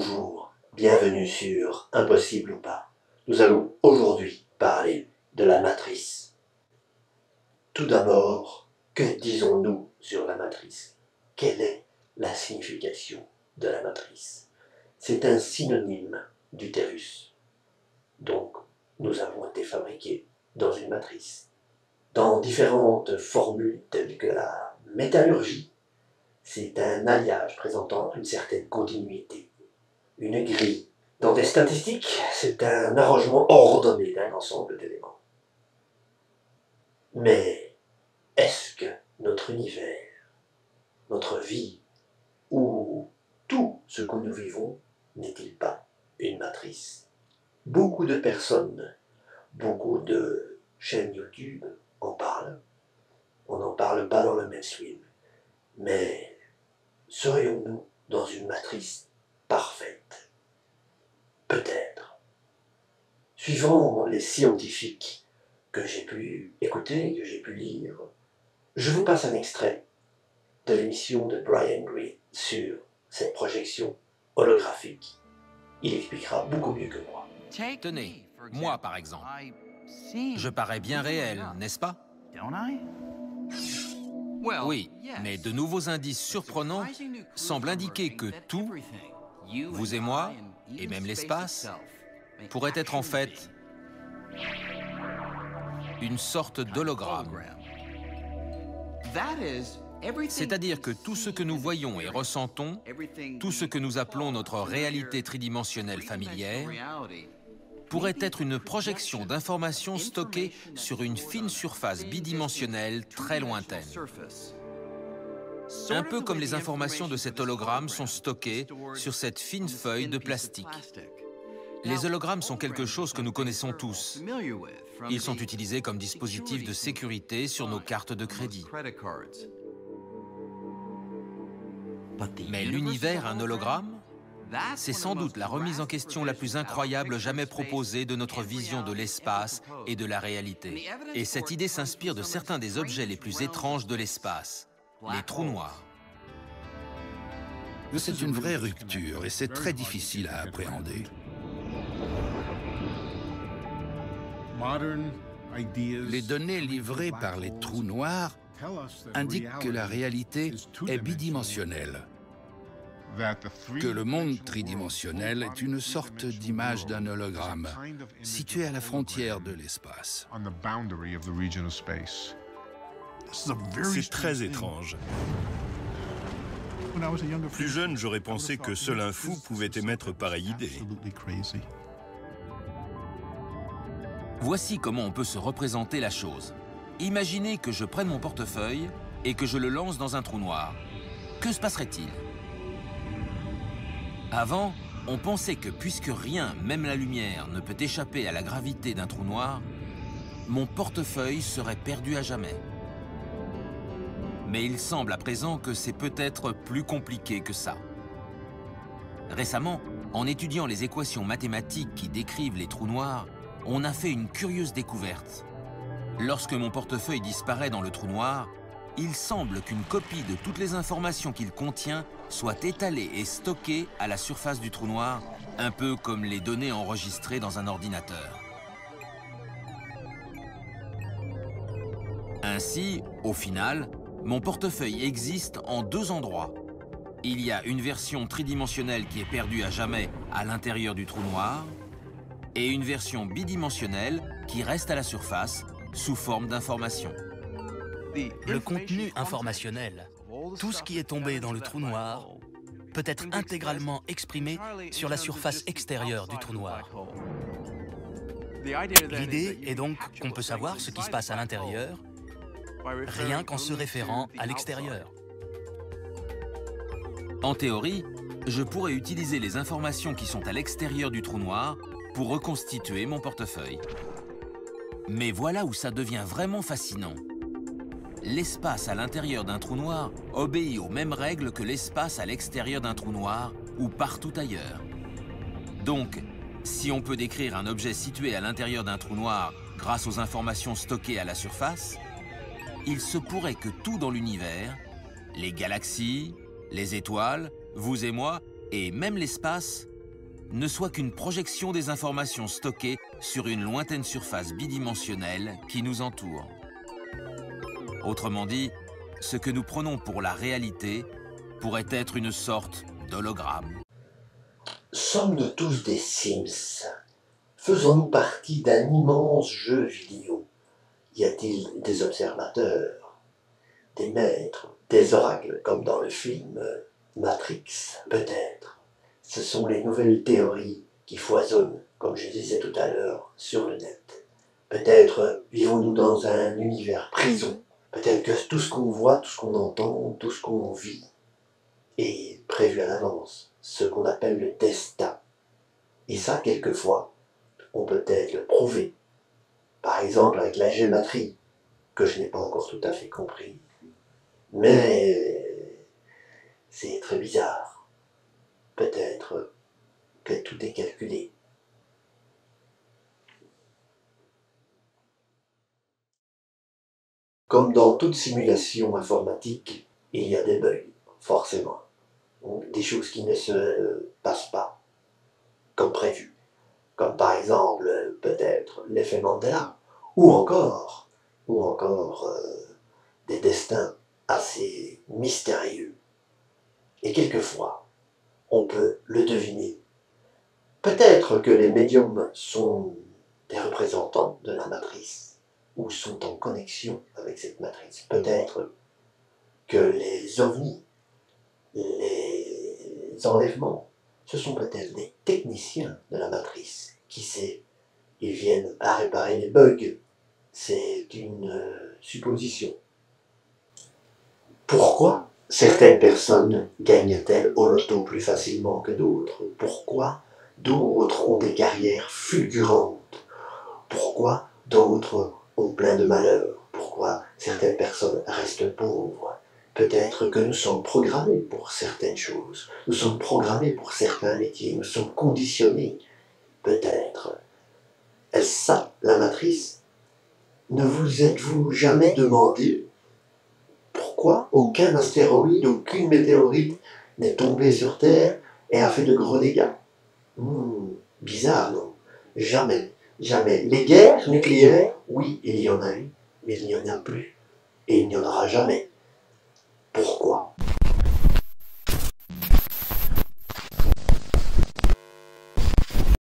Bonjour, bienvenue sur Impossible ou pas. Nous allons aujourd'hui parler de la matrice. Tout d'abord, que disons-nous sur la matrice? Quelle est la signification de la matrice? C'est un synonyme d'utérus. Donc, nous avons été fabriqués dans une matrice. Dans différentes formules telles que la métallurgie, c'est un alliage présentant une certaine continuité, une grille. Dans des statistiques, c'est un arrangement ordonné d'un ensemble d'éléments. Mais est-ce que notre univers, notre vie, ou tout ce que nous vivons, n'est-il pas une matrice? Beaucoup de personnes, beaucoup de chaînes YouTube en parlent. On n'en parle pas dans le mainstream. Mais serions-nous dans une matrice parfaite? Peut-être. Suivant les scientifiques que j'ai pu écouter, que j'ai pu lire, je vous passe un extrait de l'émission de Brian Greene sur cette projection holographique. Il expliquera beaucoup mieux que moi. Tenez, moi par exemple, je parais bien réel, n'est-ce pas? Oui, mais de nouveaux indices surprenants semblent indiquer que tout, vous et moi, et même l'espace, pourrait être en fait une sorte d'hologramme. C'est-à-dire que tout ce que nous voyons et ressentons, tout ce que nous appelons notre réalité tridimensionnelle familière, pourrait être une projection d'informations stockées sur une fine surface bidimensionnelle très lointaine. Un peu comme les informations de cet hologramme sont stockées sur cette fine feuille de plastique. Les hologrammes sont quelque chose que nous connaissons tous. Ils sont utilisés comme dispositifs de sécurité sur nos cartes de crédit. Mais l'univers, un hologramme, c'est sans doute la remise en question la plus incroyable jamais proposée de notre vision de l'espace et de la réalité. Et cette idée s'inspire de certains des objets les plus étranges de l'espace, les trous noirs. C'est une vraie rupture et c'est très difficile à appréhender. Les données livrées par les trous noirs indiquent que la réalité est bidimensionnelle, que le monde tridimensionnel est une sorte d'image d'un hologramme situé à la frontière de l'espace. C'est très étrange. Plus jeune, j'aurais pensé que seul un fou pouvait émettre pareille idée. Voici comment on peut se représenter la chose. Imaginez que je prenne mon portefeuille et que je le lance dans un trou noir. Que se passerait-il? Avant, on pensait que puisque rien, même la lumière, ne peut échapper à la gravité d'un trou noir, mon portefeuille serait perdu à jamais. Mais il semble à présent que c'est peut-être plus compliqué que ça. Récemment, en étudiant les équations mathématiques qui décrivent les trous noirs, on a fait une curieuse découverte. Lorsque mon portefeuille disparaît dans le trou noir, il semble qu'une copie de toutes les informations qu'il contient soit étalée et stockée à la surface du trou noir, un peu comme les données enregistrées dans un ordinateur. Ainsi, au final, mon portefeuille existe en deux endroits. Il y a une version tridimensionnelle qui est perdue à jamais à l'intérieur du trou noir, et une version bidimensionnelle qui reste à la surface sous forme d'information. Le contenu informationnel, tout ce qui est tombé dans le trou noir, peut être intégralement exprimé sur la surface extérieure du trou noir. L'idée est donc qu'on peut savoir ce qui se passe à l'intérieur, rien qu'en se référant à l'extérieur. En théorie, je pourrais utiliser les informations qui sont à l'extérieur du trou noir pour reconstituer mon portefeuille. Mais voilà où ça devient vraiment fascinant. L'espace à l'intérieur d'un trou noir obéit aux mêmes règles que l'espace à l'extérieur d'un trou noir ou partout ailleurs. Donc, si on peut décrire un objet situé à l'intérieur d'un trou noir grâce aux informations stockées à la surface, il se pourrait que tout dans l'univers, les galaxies, les étoiles, vous et moi, et même l'espace, ne soit qu'une projection des informations stockées sur une lointaine surface bidimensionnelle qui nous entoure. Autrement dit, ce que nous prenons pour la réalité pourrait être une sorte d'hologramme. Sommes-nous tous des Sims? Faisons-nous partie d'un immense jeu vidéo? Y a-t-il des observateurs, des maîtres, des oracles, comme dans le film Matrix? Peut-être. Ce sont les nouvelles théories qui foisonnent, comme je disais tout à l'heure, sur le net. Peut-être vivons-nous dans un univers prison. Peut-être que tout ce qu'on voit, tout ce qu'on entend, tout ce qu'on vit est prévu à l'avance, ce qu'on appelle le destin. Et ça, quelquefois, on peut peut-être le prouver. Par exemple, avec la gématrie, que je n'ai pas encore tout à fait compris. Mais c'est très bizarre. Peut-être que tout est calculé. Comme dans toute simulation informatique, il y a des bugs, forcément. Des choses qui ne se passent pas comme prévu. Comme par exemple, peut-être l'effet Mandela, ou encore des destins assez mystérieux. Et quelquefois, on peut le deviner. Peut-être que les médiums sont des représentants de la matrice, ou sont en connexion avec cette matrice. Peut-être que les ovnis, les enlèvements, ce sont peut-être des techniciens de la matrice. Qui sait, ils viennent à réparer les bugs. C'est une supposition. Pourquoi certaines personnes gagnent-elles au loto plus facilement que d'autres? Pourquoi d'autres ont des carrières fulgurantes? Pourquoi d'autres ont plein de malheurs? Pourquoi certaines personnes restent pauvres? Peut-être que nous sommes programmés pour certaines choses. Nous sommes programmés pour certains métiers. Nous sommes conditionnés. Peut-être. Est-ce ça, la matrice? Ne vous êtes-vous jamais demandé pourquoi aucun astéroïde, aucune météorite n'est tombée sur Terre et a fait de gros dégâts? Bizarre, non? Jamais, jamais. Les guerres nucléaires, oui, il y en a eu, mais il n'y en a plus. Et il n'y en aura jamais. Pourquoi?